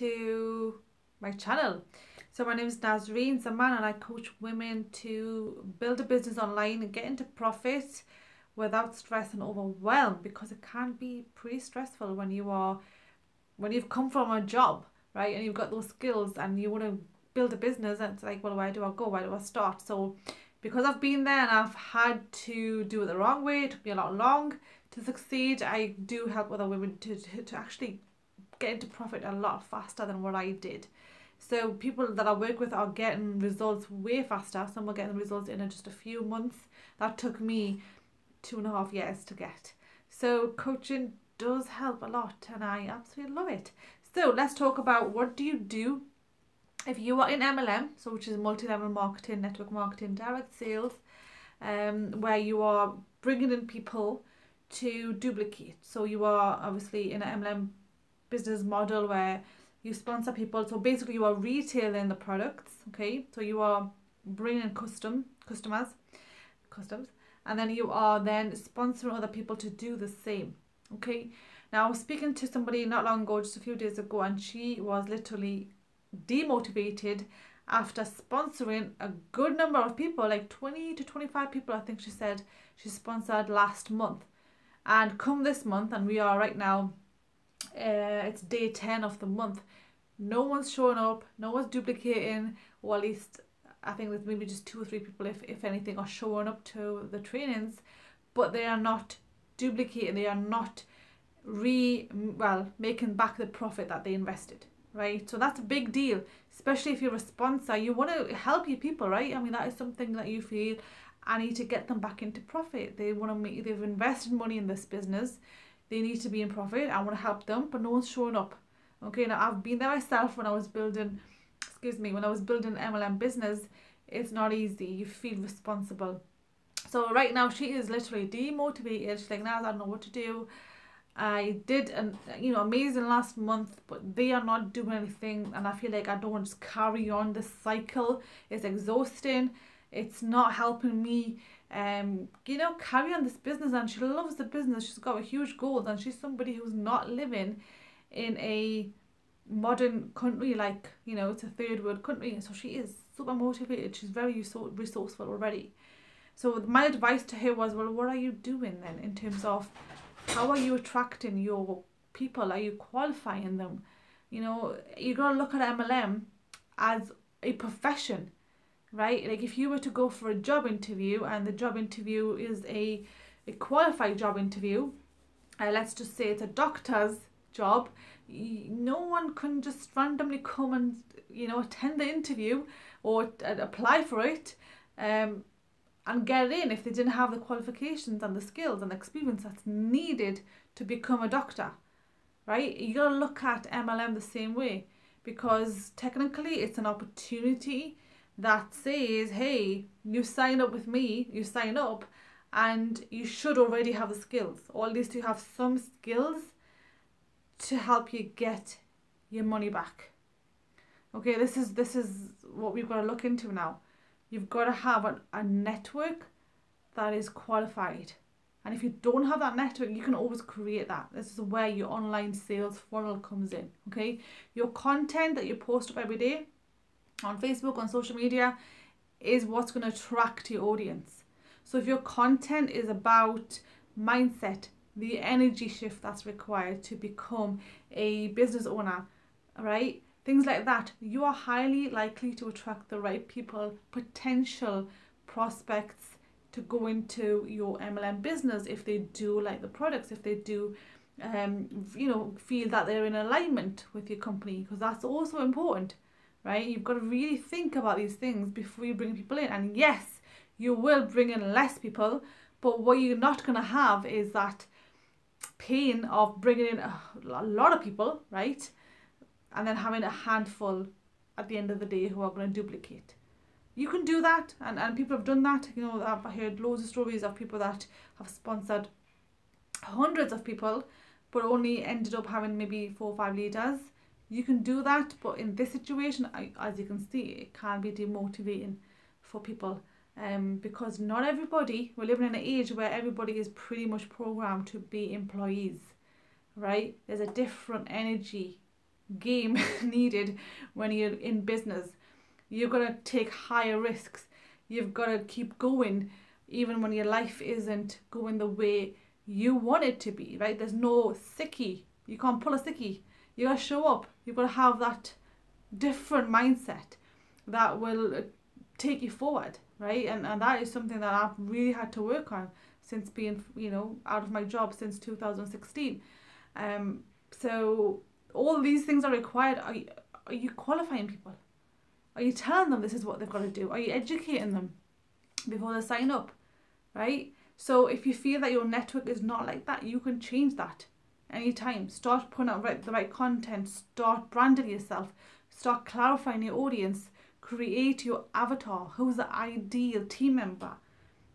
to my channel. So my name is Nazreen Zaman and I coach women to build a business online and get into profit without stress and overwhelm, because it can be pretty stressful when you've come from a job, right, and you've got those skills and you want to build a business, and it's like, well, where do I go? Where do I start? So because I've been there and I've had to do it the wrong way, it took me a lot long to succeed. I do help other women to actually get into profit a lot faster than what I did. So people that I work with are getting results way faster. Some are getting results in just a few months. That took me 2.5 years to get. So coaching does help a lot and I absolutely love it. So let's talk about, what do you do if you are in MLM, so which is multi-level marketing, network marketing, direct sales, where you are bringing in people to duplicate. So you are obviously in an MLM business model where you sponsor people. So basically you are retailing the products, okay? So you are bringing in customs, and then you are then sponsoring other people to do the same, okay? Now I was speaking to somebody not long ago, just a few days ago, and she was literally demotivated after sponsoring a good number of people, like 20 to 25 people, I think she said she sponsored last month. And come this month, and we are right now, it's day 10 of the month, no one's showing up, no one's duplicating, or at least I think there's maybe just 2 or 3 people, if anything, are showing up to the trainings, but they are not duplicating, they are not making back the profit that they invested, right? So that's a big deal, especially if you're a sponsor. You want to help your people, right? I mean, that is something that you feel, I need to get them back into profit. They want to make, they've invested money in this business, they need to be in profit. I want to help them, but no one's showing up. Okay, now I've been there myself when I was building, MLM business. It's not easy. You feel responsible. So right now she is literally demotivated. She's like, Naz, I don't know what to do. I did an amazing last month, but they are not doing anything, and I feel like I don't want to just carry on this cycle. It's exhausting. It's not helping me carry on this business, and she loves the business. She's got a huge goal, and she's somebody who's not living in a modern country, like, it's a third world country, so she is super motivated. She's very resourceful already. So my advice to her was, well, what are you doing then in terms of how are you attracting your people? Are you qualifying them? You got to look at MLM as a profession, right? Like if you were to go for a job interview and the job interview is a qualified job interview, let's just say it's a doctor's job, no one can just randomly come and attend the interview or apply for it and get in if they didn't have the qualifications and the skills and the experience that's needed to become a doctor, right? You gotta look at MLM the same way, because technically it's an opportunity that says, hey, you sign up with me, you sign up, and you should already have the skills, or at least you have some skills to help you get your money back. Okay, this is what we've got to look into now. You've got to have a network that is qualified. And if you don't have that network, you can always create that. This is where your online sales funnel comes in, okay? Your content that you post up every day on Facebook, on social media, is what's going to attract your audience. So if your content is about mindset, the energy shift that's required to become a business owner, right? Things like that, you are highly likely to attract the right people, potential prospects to go into your MLM business if they do like the products, if they do feel that they're in alignment with your company, because that's also important, right? You've got to really think about these things before you bring people in. And yes, you will bring in less people, but what you're not going to have is that pain of bringing in a lot of people, right? And then having a handful at the end of the day who are going to duplicate. You can do that, and people have done that. I've heard loads of stories of people that have sponsored hundreds of people but only ended up having maybe 4 or 5 leaders. You can do that, but in this situation, as you can see, it can be demotivating for people, because not everybody, we're living in an age where everybody is pretty much programmed to be employees, right? There's a different energy game needed when you're in business. You're going to take higher risks. You've got to keep going even when your life isn't going the way you want it to be, right? There's no sickie. You can't pull a sickie. You got to show up. You've got to have that different mindset that will take you forward, right? And that is something that I've really had to work on since being, out of my job since 2016. So all these things are required. Are you qualifying people? Are you telling them this is what they've got to do? Are you educating them before they sign up, right? So if you feel that your network is not like that, you can change that anytime. Start putting out the right content. Start branding yourself. Start clarifying your audience. Create your avatar. Who's the ideal team member,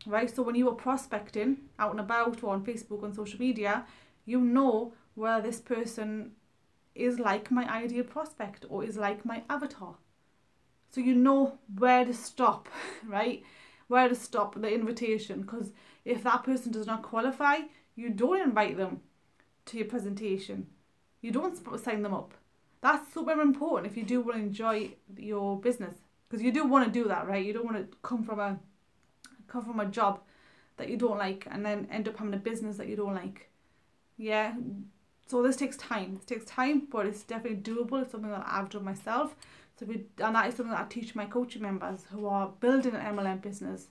right? So when you are prospecting out and about or on Facebook, on social media, you know whether this person is like my ideal prospect or is like my avatar. So you know where to stop, right? Where to stop the invitation. Because if that person does not qualify, you don't invite them to your presentation. You don't sign them up. That's super important if you do want to enjoy your business. Because you do want to do that, right? You don't want to come from a job that you don't like and then end up having a business that you don't like. Yeah. So this takes time. It takes time, but it's definitely doable. It's something that I've done myself. And that is something that I teach my coaching members who are building an MLM business,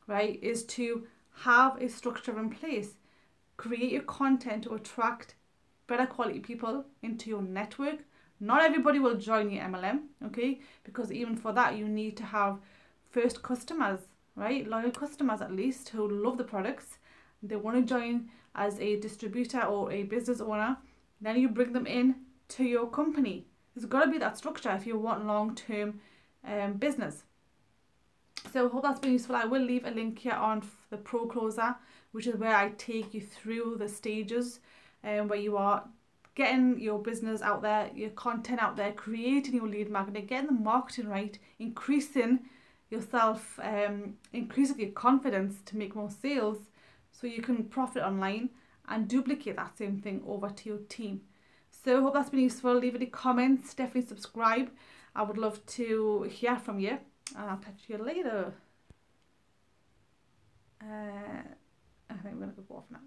right? Is to have a structure in place. Create your content to attract better quality people into your network. Not everybody will join your MLM, okay? Because even for that, you need to have first customers, right? Loyal customers at least who love the products. They want to join as a distributor or a business owner. Then you bring them in to your company. There's got to be that structure if you want long-term business. So I hope that's been useful. I will leave a link here on the Pro Closer, which is where I take you through the stages where you are getting your business out there, your content out there, creating your lead magnet, getting the marketing right, increasing yourself, increasing your confidence to make more sales so you can profit online and duplicate that same thing over to your team. So I hope that's been useful. Leave any comments, definitely subscribe. I would love to hear from you, and I'll catch you later. I think I'm going to go off now.